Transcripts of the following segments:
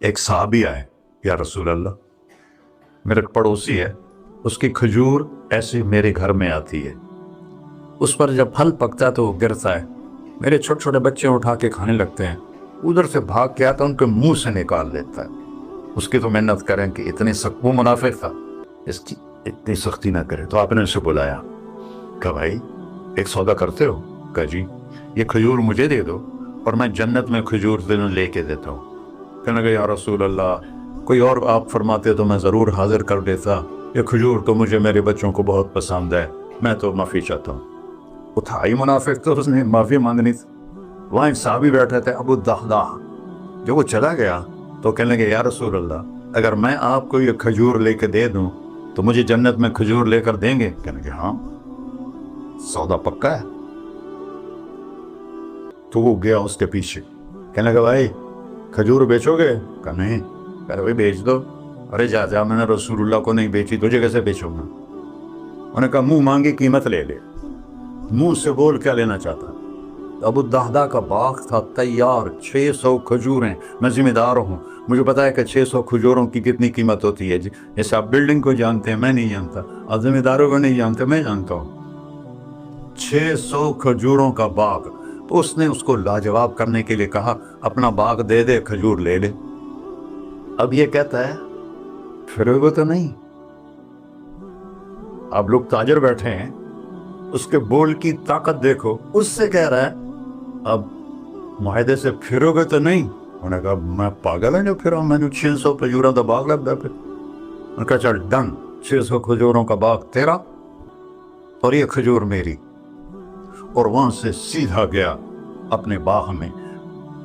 ایک صحابی آئے، یا رسول اللہ میرا پڑوسی ہے، اس کی کھجور ایسے میرے گھر میں آتی ہے، اس پر جب پھل پکتا ہے تو وہ گرتا ہے، میرے چھوٹے چھوٹے بچے اٹھا کے کھانے لگتے ہیں، ادھر سے بھاگ کے آتا ان کے منہ سے نکال لیتا ہے۔ اس کی تو محنت کریں کہ اتنے سخت، وہ منافق تھا، اس کی اتنی سختی نہ کرے، تو آپ نے اسے بلایا، کہا بھائی ایک سودا کرتے ہو؟ کہا جی، یہ کھجور مجھے دے دو اور میں جنت میں کھجور دنوں لے کے دیتا ہوں۔ کہنے لگا یا رسول اللہ کوئی اور آپ فرماتے تو میں ضرور حاضر کر دیتا، یہ کھجور تو مجھے میرے بچوں کو بہت پسند ہے، میں تو معافی چاہتا ہوں۔ وہ تھا ہی منافق، تو اس نے معافی مانگنی تھی۔ وہاں ایک صحابی بیٹھے تھے، ابو الدحداح، جب وہ چلا گیا تو کہنے لگے یا رسول اللہ اگر میں آپ کو یہ کھجور لے کے دے دوں تو مجھے جنت میں کھجور لے کر دیں گے؟ کہنے لگے ہاں، سودا پکا ہے۔ تو وہ گیا اس کے پیچھے، کہنے لگا بھائی کھجور بیچو گے؟ کہا نہیں۔ کہا بھائی بیچ دو۔ ارے جا میں نے رسول اللہ کو نہیں بیچی، تجھے کیسے بیچوں گا؟ انہوں نے کہا منہ مانگی قیمت لے لے، منہ سے بول کیا لینا چاہتا۔ ابو الدحداح کا باغ تھا تیار، 600 کھجوریں، میں ذمہ دار ہوں، مجھے پتا ہے کہ 600 کھجوروں کی کتنی قیمت ہوتی ہے۔ جیسے آپ بلڈنگ کو جانتے ہیں، میں نہیں جانتا، آپ ذمہ داروں کو نہیں جانتے، میں جانتا ہوں۔ 600 کھجوروں کا باغ، تو اس نے اس کو لاجواب کرنے کے لیے کہا اپنا باغ دے دے، کھجور لے لے۔ اب یہ کہتا ہے پھر وہ تو نہیں، آپ لوگ تاجر بیٹھے ہیں، اس کے بول کی طاقت دیکھو، اس سے کہہ رہا ہے اب معاہدے سے پھرو گے تو نہیں؟ انہوں نے کہا میں پاگل ہے جو پھروں، میں نے 600 کھجوروں کا باغ لگا۔ پھر انہوں نے کہا چل ڈن، 600 کھجوروں کا باغ تیرا اور یہ کھجور میری۔ اور وہاں سے سیدھا گیا اپنے باغ میں۔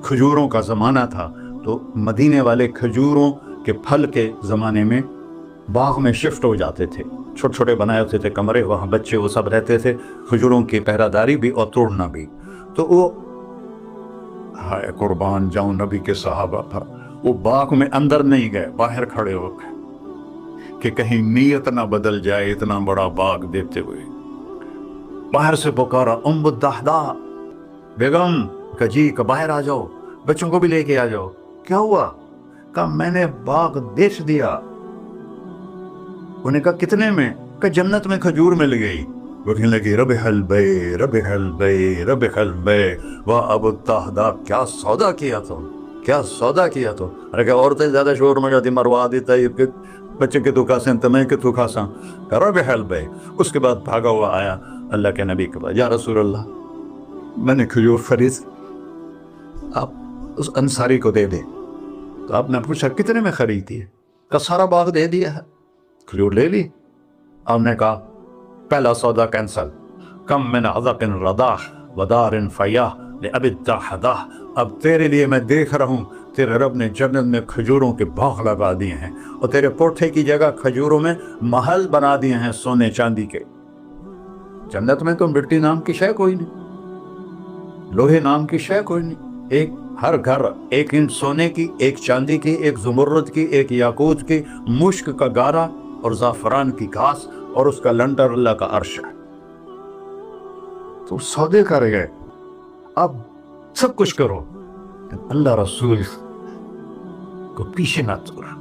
کھجوروں کا زمانہ تھا تو مدینے والے کھجوروں کے پھل کے زمانے میں باغ میں شفٹ ہو جاتے تھے، چھوٹے چھوٹے بنائے ہوتے تھے کمرے، وہاں بچے وہ سب رہتے تھے، کھجوروں کی پہرہ داری بھی اور توڑنا بھی۔ تو وہ ہائے قربان جاؤں نبی کے صحابہ تھا، وہ باغ میں اندر نہیں گئے، باہر کھڑے ہو گئے کہ کہیں نیت نہ بدل جائے، اتنا بڑا باغ دیتے ہوئے۔ باہر سے پکارا ام الدحداح بیگم، کہ جی کہ باہر آ جاؤ، بچوں کو بھی لے کے آ جاؤ۔ کیا ہوا؟ کہا میں نے باغ بیچ دیا۔ انہوں نے کہا کتنے میں؟ کہ جنت میں کھجور مل گئی۔ وہ کہنے لگی ربح البیع ربح البیع ربح البیع، واہ ابو الدحداح کیا سودا کیا تم، کیا سودا کیا تم۔ ارے کہ عورتیں زیادہ شور میں جاتی، مروا دیتا ہے بچے کے تو کھاسیں تمہیں کے تو کھاساں، ربح البیع۔ اس کے بعد بھاگا ہوا آیا اللہ کے نبی کے پاس، یا رسول اللہ میں نے کھجور خرید، آپ اس انصاری کو دے دیں۔ تو آپ نے پوچھا کتنے میں خریدی ہے؟ کہا سارا باغ دے دیا ہے، کھجور لے لی۔ آپ نے کہا پہلا سودا کینسل، کم من عذق رداح ودار فیاح لأبی الدحداح۔ اب تیرے لیے میں دیکھ رہا ہوں تیرے رب نے جنت میں کھجوروں کے باغ لگا دیے ہیں، اور تیرے کوٹھے کی جگہ کھجوروں میں محل بنا دیے ہیں سونے چاندی کے۔ جنت میں تو مٹی نام کی شے کوئی نہیں، لوہے نام کی شے کوئی نہیں، ایک ہر گھر ایک انچ سونے کی، ایک چاندی کی، ایک زمرد کی، ایک یاقوت کی، مشک کا گارا اور زعفران کی گھاس، اور اس کا لنٹر اللہ کا عرش ہے۔ تو سودے کر گئے، اب سب کچھ کرو، اللہ رسول کو پیچھے نہ چھوڑا،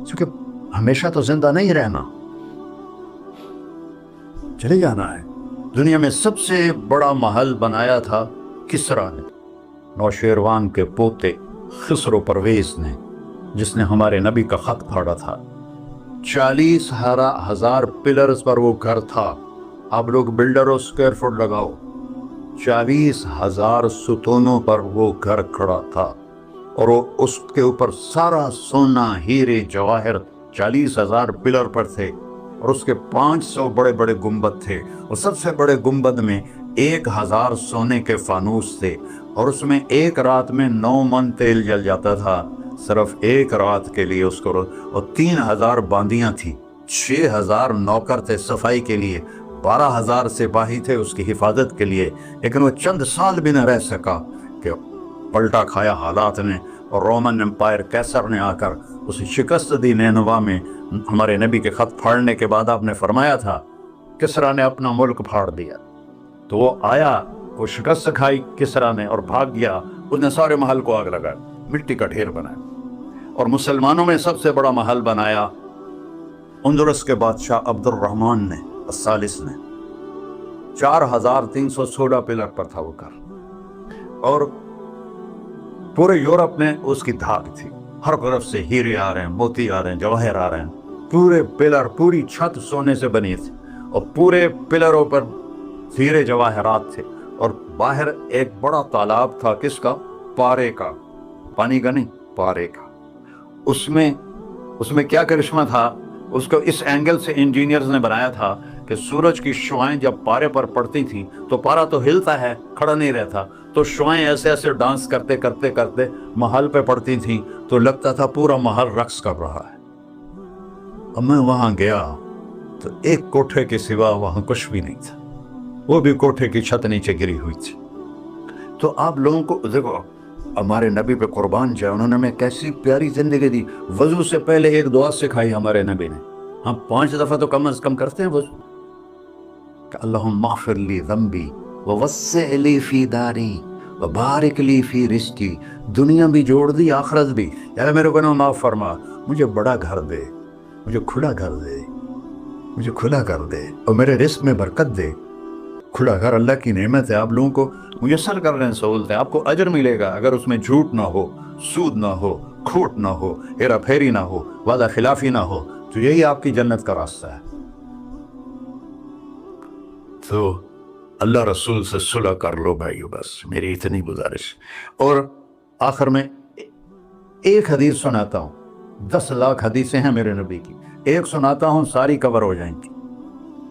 کیونکہ ہمیشہ تو زندہ نہیں رہنا، چلے جانا ہے۔ دنیا میں سب سے بڑا محل بنایا تھا کسریٰ نے، نوشیروان کے پوتے خسرو پرویز نے، جس نے ہمارے نبی کا خط پھاڑا تھا۔ 40,000 پلرز پر وہ گھر تھا۔ آپ لوگ بلڈروں اسکوائر فٹ لگاؤ، 40,000 ستونوں پر وہ گھر کھڑا تھا، اور وہ اس کے اوپر سارا سونا ہیرے جواہر 40,000 پلر پر تھے، اور اس کے 500 بڑے بڑے گنبد تھے، اور سب سے بڑے گنبد میں 1,000 سونے کے فانوس تھے، اور اس میں ایک رات میں 9 من تیل جل جاتا تھا، صرف ایک رات کے لیے اس کو، اور 3,000 باندیاں تھیں، 6,000 نوکر تھے صفائی کے لیے، 12,000 سپاہی تھے اس کی حفاظت کے لیے، لیکن وہ چند سال بھی نہ رہ سکا کہ پلٹا کھایا حالات نے، اور رومن امپائر کیسر نے آ کر اسے شکست دی نینوا میں۔ ہمارے نبی کے خط پھاڑنے کے بعد آپ نے فرمایا تھا کسریٰ نے اپنا ملک پھاڑ دیا، تو وہ آیا، وہ شکست کھائی کسریٰ نے اور بھاگ گیا، اس نے سارے محل کو آگ لگا۔ مٹی کا ڈھیر بنایا اور مسلمانوں میں سب سے بڑا محل بنایا اندلس کے بادشاہ عبد الرحمن نے الثالث نے. 4316 پلر پر تھا وہ گھر, اور پورے یورپ میں اس کی دھاک تھی. ہر طرف سے ہیرے آ رہے ہیں, موتی آ رہے ہیں, جواہر آ رہے ہیں. پورے پلر, پوری چھت سونے سے بنی تھی اور پورے پلروں پر ہیرے جواہرات تھے. اور باہر ایک بڑا تالاب تھا, کس کا؟ پارے کا, پانی کا نہیں, پارے کا. اس میں کیا کرشمہ تھا, اس کو اس اینگل سے انجینئرز نے بنایا تھا کہ سورج کی شعائیں جب پارے پر پڑتی تھیں تو پارا تو ہلتا ہے, کھڑا نہیں رہتا, تو شعائیں ایسے ایسے ڈانس کرتے کرتے کرتے محل پہ پڑتی تھیں تو لگتا تھا پورا محل رقص کر رہا ہے. اب میں وہاں گیا تو ایک کوٹھے کے سوا وہاں کچھ بھی نہیں تھا, وہ بھی کوٹھے کی چھت نیچے گری ہوئی تھی. تو آپ لوگوں کو دیکھو, ہمارے نبی پہ قربان جائے, انہوں نے ہمیں کیسی پیاری زندگی دی. وضو سے پہلے ایک دعا سکھائی ہمارے نبی نے, ہم 5 دفعہ تو کم از کم کرتے ہیں وضو, کہ اللہم اغفر لی ذنبی ووسع لی فی داری وبارک لی فی رزقی. دنیا بھی جوڑ دی, آخرت بھی. یا میرے گناہ معاف فرما, مجھے بڑا گھر دے, مجھے کھلا گھر دے, مجھے کھلا کر دے, اور میرے رزق میں برکت دے. کھلا گھر اللہ کی نعمت ہے, آپ لوگوں کو میسر کر رہے ہیں سہولتیں. آپ کو اجر ملے گا اگر اس میں جھوٹ نہ ہو, سود نہ ہو, کھوٹ نہ ہو, ہیرا پھیری نہ ہو, وعدہ خلافی نہ ہو, تو یہی آپ کی جنت کا راستہ ہے. تو اللہ رسول سے صلح کر لو بھائیو, بس میری اتنی گزارش. اور آخر میں ایک حدیث سناتا ہوں, 10 لاکھ حدیثیں ہیں میرے نبی کی, ایک سناتا ہوں, ساری کور ہو جائیں گی.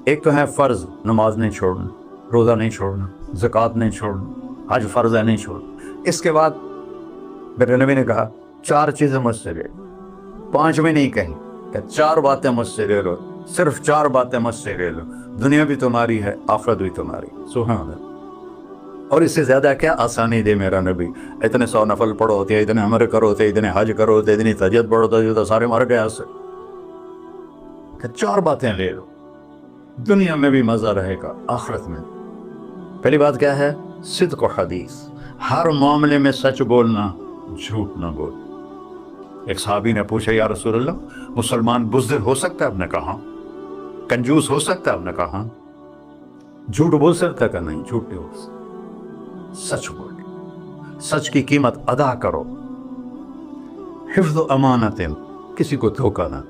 ایک تو ہے فرض, نماز نہیں چھوڑنا, روزہ نہیں چھوڑنا, زکوٰۃ نہیں چھوڑنا, حج فرض ہے نہیں چھوڑنا. اس کے بعد میرے نبی نے کہا 4 چیزیں مجھ سے لے, 5 میں نہیں کہیں, کہ 4 باتیں مجھ سے لے لو, صرف 4 باتیں مجھ سے لے لو, دنیا بھی تمہاری ہے, آخرت بھی تمہاری. سبحان اللہ. اور اس سے زیادہ کیا آسانی دے میرا نبی. اتنے 100 نفل پڑھو ہوتے, اتنے عمرے کرو ہوتے, اتنے حج کرو ہوتے, اتنی تہجد پڑھو ہوتے, تو سارے مر گئے سے. کہ 4 باتیں لے لو, دنیا میں بھی مزہ رہے گا, آخرت میں. پہلی بات کیا ہے؟ صدق و حدیث, ہر معاملے میں سچ بولنا, جھوٹ نہ بول. ایک صحابی نے پوچھا, یا رسول اللہ, مسلمان بزدل ہو سکتا ہے؟ آپ نے کہا. کنجوس ہو سکتا ہے؟ آپ نے کہا. جھوٹ بول سکتا ہے؟ کہ نہیں, جھوٹ نہیں ہو سکتا. سچ بول, سچ کی قیمت ادا کرو. حفظ و امانت, کسی کو دھوکہ نہ.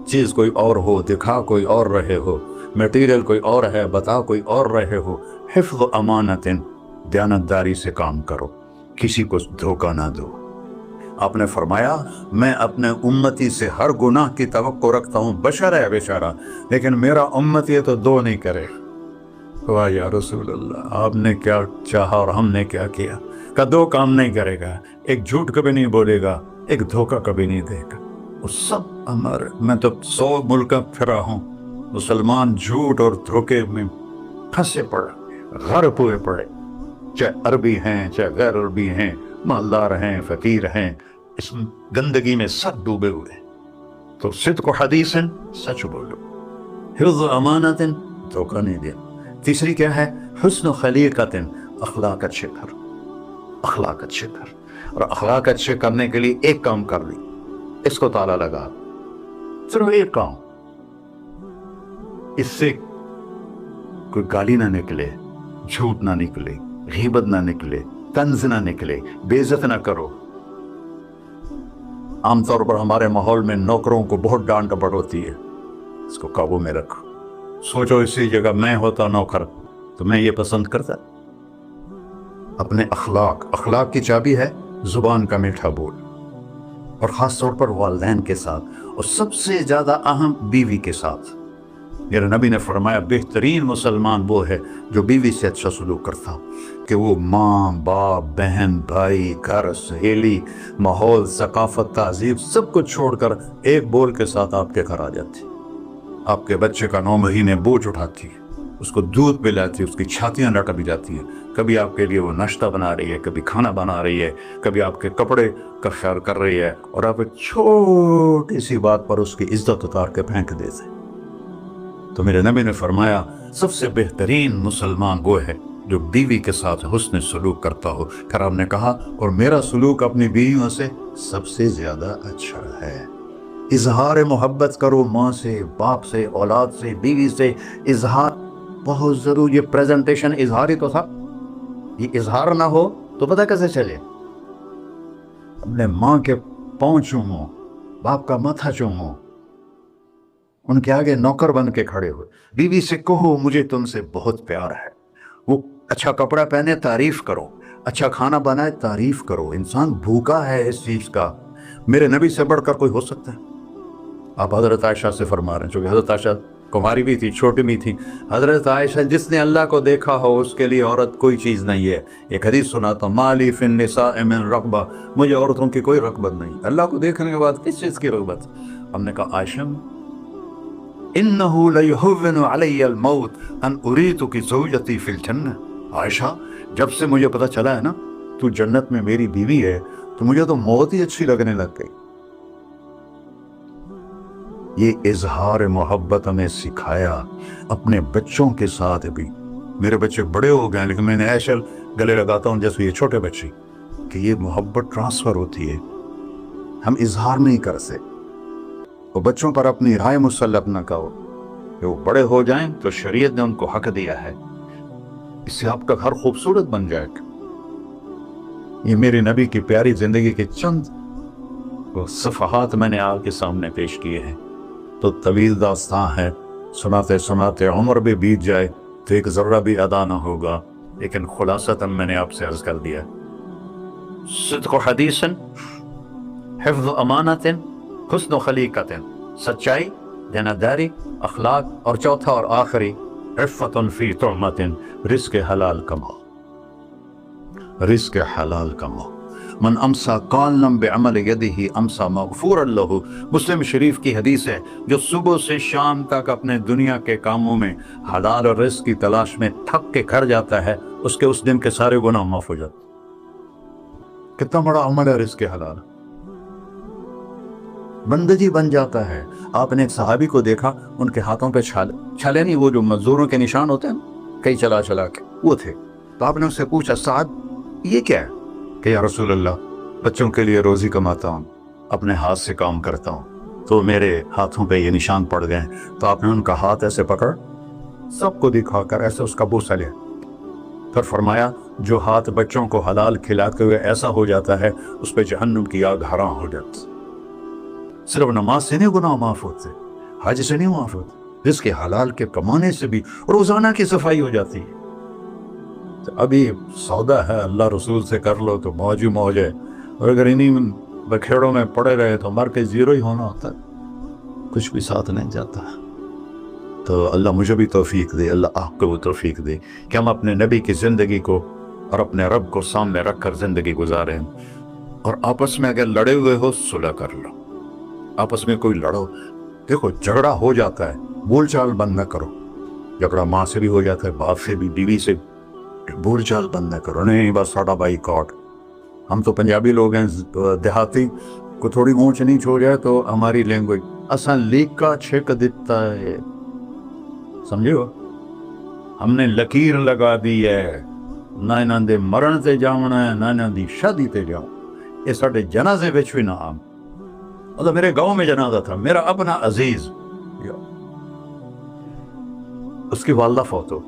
چیز کوئی اور ہو, دکھا کوئی اور رہے ہو, میٹیریل کوئی اور ہے, بتا کوئی اور رہے ہو. حفظ و امانت, دیانتداری سے کام کرو, کسی کو دھوکہ نہ دو. آپ نے فرمایا, میں اپنے امتی سے ہر گناہ کی توقع رکھتا ہوں, بشر ہے بیچارہ, لیکن میرا امت یہ تو 2 نہیں کرے. واہ یا رسول اللہ, آپ نے کیا چاہا اور ہم نے کیا کیا. کہ 2 کام نہیں کرے گا, ایک جھوٹ کبھی نہیں بولے گا, ایک دھوکہ کبھی نہیں دے گا. وہ سب ہمارے, میں تو 100 ملک پھرا ہوں, مسلمان جھوٹ اور دھوکے میں پھنسے پڑے, غرق ہوئے پڑے, چاہے عربی ہیں چاہے غیر عربی ہیں, مالدار ہیں فقیر ہیں, اس گندگی میں سب ڈوبے ہوئے. تو صدق و حدیث, سچ بولو. حفظ و امانت, دھوکہ نہیں دیا. تیسری کیا ہے؟ حسن و خلیقت, اخلاق اچھے کر. اخلاق اچھے کر, اور اخلاق اچھے کرنے کے لیے ایک کام کر لی, اس کو تالا لگا, صرف ایک کام. اس سے کوئی گالی نہ نکلے, جھوٹ نہ نکلے, غیبت نہ نکلے, طنز نہ نکلے, بے عزت نہ کرو. عام طور پر ہمارے ماحول میں نوکروں کو بہت ڈانٹ ڈپٹ ہوتی ہے, اس کو قابو میں رکھو. سوچو اسی جگہ میں ہوتا نوکر تو میں یہ پسند کرتا. اپنے اخلاق کی چابی ہے زبان کا میٹھا بول, اور خاص طور پر والدین کے ساتھ, اور سب سے زیادہ اہم بیوی کے ساتھ. میرے نبی نے فرمایا, بہترین مسلمان وہ ہے جو بیوی سے اچھا سلوک کرتا, کہ وہ ماں باپ بہن بھائی گھر سہیلی ماحول ثقافت تہذیب سب کچھ چھوڑ کر ایک بول کے ساتھ آپ کے گھر آ جاتی, آپ کے بچے کا 9 مہینے بوجھ اٹھاتی, اس کو دودھ پلاتی, اس کی چھاتیاں لٹک جاتی ہیں, کبھی آپ کے لیے وہ ناشتہ بنا رہی ہے, کبھی کھانا بنا رہی ہے, کبھی آپ کے کپڑے کا خیال کر رہی ہے, اور آپ ایک چھوٹی سی بات پر اس کی عزت اتار کے پھینک دیتے. تو میرے نبی نے فرمایا, سب سے بہترین مسلمان وہ ہے جو بیوی کے ساتھ حسن سلوک کرتا ہو. پھر آپ نے کہا اور میرا سلوک اپنی بیویوں سے سب سے زیادہ اچھا ہے. اظہار محبت کرو ماں سے، باپ سے، اولاد سے، بیوی سے. اظہار بہت ضروری. یہ پریزنٹیشن اظہار ہی تو تھا. یہ اظہار نہ ہو تو پتہ کیسے چلے؟ اپنے ماں کے پاؤں چومو، باپ کا ماتھا چومو، ان کے آگے نوکر بن کے کھڑے ہو. بیوی سے کہو مجھے تم سے بہت پیار ہے. وہ اچھا کپڑا پہنے چاریف کرو، اچھا کھانا بنائے تعریف کرو. انسان بھوکا ہے اس چیز کا. میرے نبی سے بڑھ کر کوئی ہو سکتا ہے؟ آپ حضرت عائشہ سے فرما رہے ہیں، چونکہ حضرت عائشہ کماری بھی تھی، چھوٹی بھی تھی. حضرت عائشہ جس نے اللہ کو دیکھا ہو اس کے لیے عورت کوئی چیز نہیں ہے. ایک حدیث سناتا ہوں، مالی فی النساء من رغبہ، مجھے عورتوں کی کوئی رغبت نہیں. اللہ کو دیکھنے کے بعد کس چیز کی رغبت؟ ہم نے کہا عائشہ انہ لیہون علی الموت ان اریتک زوجتی فی الجنہ. عائشہ جب سے مجھے پتا چلا ہے نا تو جنت میں میری بیوی ہے تو مجھے تو موت ہی اچھی لگنے لگ گئی. یہ اظہار محبت ہمیں سکھایا. اپنے بچوں کے ساتھ بھی، میرے بچے بڑے ہو گئے لیکن میں نے ایسے گلے لگاتا ہوں جیسے یہ چھوٹے بچے، کہ یہ محبت ٹرانسفر ہوتی ہے. ہم اظہار نہیں کر سکتے. وہ بچوں پر اپنی رائے مسلط نہ کرو کہ وہ بڑے ہو جائیں تو شریعت نے ان کو حق دیا ہے. اس سے آپ کا گھر خوبصورت بن جائے گا. یہ میرے نبی کی پیاری زندگی کے چند صفحات میں نے آپ کے سامنے پیش کیے ہیں. تو طویل داستان ہے، سناتے سناتے عمر بھی بیت جائے تو ایک ذرہ بھی ادا نہ ہوگا. لیکن خلاصتاً میں نے آپ سے عرض کر دیا، صدق حدیث، حفظ امانت، حسن خلیقت، سچائی، دیانتداری، اخلاق، اور چوتھا اور آخری عفت فی طعمت، رزق حلال کماؤ. رزق حلال کماؤ. من امسا قالنا بعمل یدہ امسا مغفورا لہ. مسلم شریف کی حدیث ہے، جو صبح سے شام تک اپنے دنیا کے کاموں میں حلال اور رزق کی تلاش میں تھک کے گھر جاتا ہے، اس کے اس دن کے سارے گناہ معاف ہو جاتے. کتنا بڑا عمل ہے رزق حلال، بندگی بن جاتا ہے. آپ نے ایک صحابی کو دیکھا، ان کے ہاتھوں پہ چھالے نہیں، وہ جو مزدوروں کے نشان ہوتے ہیں کئی چلا چلا کے، وہ تھے. تو آپ نے اس سے پوچھا سعد یہ کیا ہے؟ کہ یا رسول اللہ بچوں کے لیے روزی کماتا ہوں، اپنے ہاتھ سے کام کرتا ہوں، تو میرے ہاتھوں پہ یہ نشان پڑ گئے. تو آپ نے ان کا ہاتھ ایسے پکڑ سب کو دکھا کر ایسے اس کا بوسہ لیا. پھر فرمایا جو ہاتھ بچوں کو حلال کھلاتے ہوئے ایسا ہو جاتا ہے اس پہ جہنم کی آگ حرام ہو جاتی. صرف نماز سے نہیں گناہ معاف ہوتے، حج سے نہیں معاف ہوتے، رزق حلال کے کمانے سے بھی روزانہ کی صفائی ہو جاتی ہے. ابھی سودا ہے اللہ رسول سے کر لو تو موج ہی موج ہے، اور اگر انہیں بکھیڑوں میں پڑے رہے تو مر کے زیرو ہی ہونا ہوتا ہے، کچھ بھی ساتھ نہیں جاتا. تو اللہ مجھے بھی توفیق دے، اللہ آپ کو بھی توفیق دے کہ ہم اپنے نبی کی زندگی کو اور اپنے رب کو سامنے رکھ کر زندگی گزاریں. اور آپس میں اگر لڑے ہوئے ہو صلح کر لو. آپس میں کوئی لڑو، دیکھو جھگڑا ہو جاتا ہے، بول چال بند نہ کرو. جھگڑا ماں سے بھی ہو جاتا ہے، باپ سے بھی، بیوی سے، بول چال بند نہ کرو. نہیں بس ساڈا بائی کاٹ. ہم تو پنجابی لوگ ہیں، دیہاتی کو تھوڑی اونچ نیچ ہو جائے تو ہماری لینگویج اساں لیک کا چھک دیتا ہے، سمجھو، ہم نے لکیر لگا دی ہے، نہ انہاں دے مرن تے جاونا ہے، نہ انہاں دی شادی تے جاؤ. یہ ساڈے جنازے وچ بھی نہ آم. مطلب میرے گاؤں میں جنازہ تھا، میرا اپنا عزیز، اس کی والدہ فوت ہو،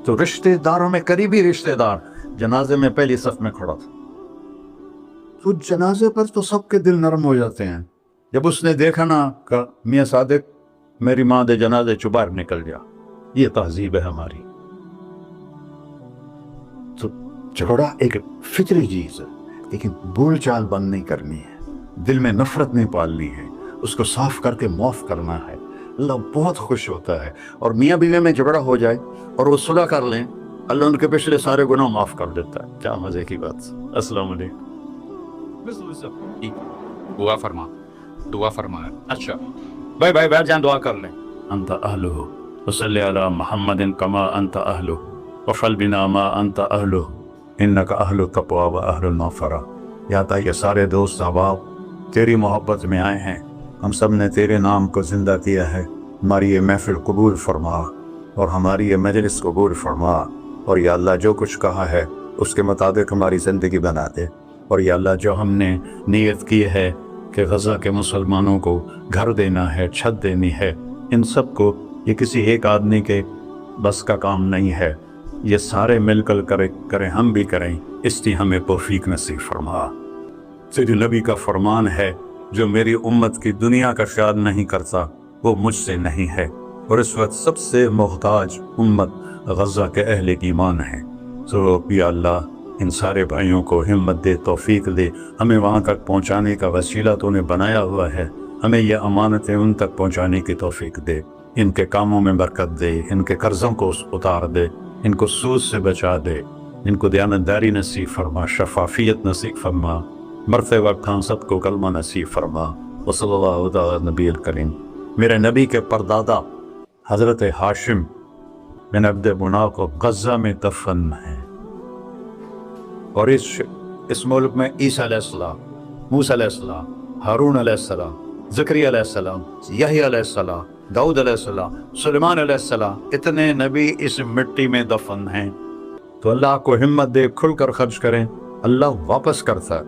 تو رشتہ داروں میں قریبی رشتہ دار جنازے میں پہلی صف میں کھڑا تھا. تو جنازے پر تو سب کے دل نرم ہو جاتے ہیں. جب اس نے دیکھا نا کہ میاں صادق میری ماں دے جنازے چ باہر نکل جا. یہ تہذیب ہے ہماری. تو جھگڑا ایک فطری چیز ہے، لیکن بول چال بند نہیں کرنی ہے، دل میں نفرت نہیں پالنی ہے، اس کو صاف کر کے معاف کرنا ہے. اللہ بہت خوش ہوتا ہے. اور میاں بیوی میں جھگڑا ہو جائے اور وہ صلح کر لیں، اللہ ان کے پچھلے سارے گناہ معاف کر دیتا ہے. کیا مزے کی بات. السلام علیکم. دعا فرما. اچھا بھائی بیٹھ جائیں، دعا کر لیں. انت اہلہ وصلی علی محمد کما انت اہلہ وفعل بنا ما انت اہلہ انک اہل التقوی و اہل المغفرہ. یا تا یہ سارے دوست احباب تیری محبت میں آئے ہیں، ہم سب نے تیرے نام کو زندہ کیا ہے. ہماری یہ محفل قبول فرما اور ہماری یہ مجلس قبول فرما. اور یا اللہ جو کچھ کہا ہے اس کے مطابق ہماری زندگی بنا دے، اور یا اللہ جو ہم نے نیت کی ہے کہ غزہ کے مسلمانوں کو گھر دینا ہے، چھت دینی ہے، ان سب کو یہ کسی ایک آدمی کے بس کا کام نہیں ہے، یہ سارے مل کر کریں، ہم بھی کریں، اس لیے ہمیں توفیق نصیب فرما۔ تیرے نبی کا فرمان ہے جو میری امت کی دنیا کا خیال نہیں کرتا وہ مجھ سے نہیں ہے، اور اس وقت سب سے محتاج امت غزہ کے اہل ایمان ہے۔ تو یا اللہ ان سارے بھائیوں کو ہمت دے، توفیق دے، ہمیں وہاں تک پہنچانے کا وسیلہ تو نے بنایا ہوا ہے، ہمیں یہ امانتیں ان تک پہنچانے کی توفیق دے، ان کے کاموں میں برکت دے، ان کے قرضوں کو اتار دے، ان کو سود سے بچا دے، ان کو دیانتداری نصیب فرما، شفافیت نصیب فرما، مرتے وقت ہم سب کو کلمہ نصیب فرما۔ وصلی اللہ تعالی نبی الکریم۔ میرے نبی کے پردادا حضرت ہاشم بن عبد مناف کو غزہ میں دفن ہے، اور اس ملک میں عیسیٰ علیہ السلام، موسیٰ علیہ السلام، ہارون علیہ السلام، زکریا علیہ السلام، یحییٰ علیہ السلام، داؤد علیہ السلام، سلیمان علیہ السلام، اتنے نبی اس مٹی میں دفن ہیں۔ تو اللہ کو ہمت دے، کھل کر خرچ کریں، اللہ واپس کرتا ہے۔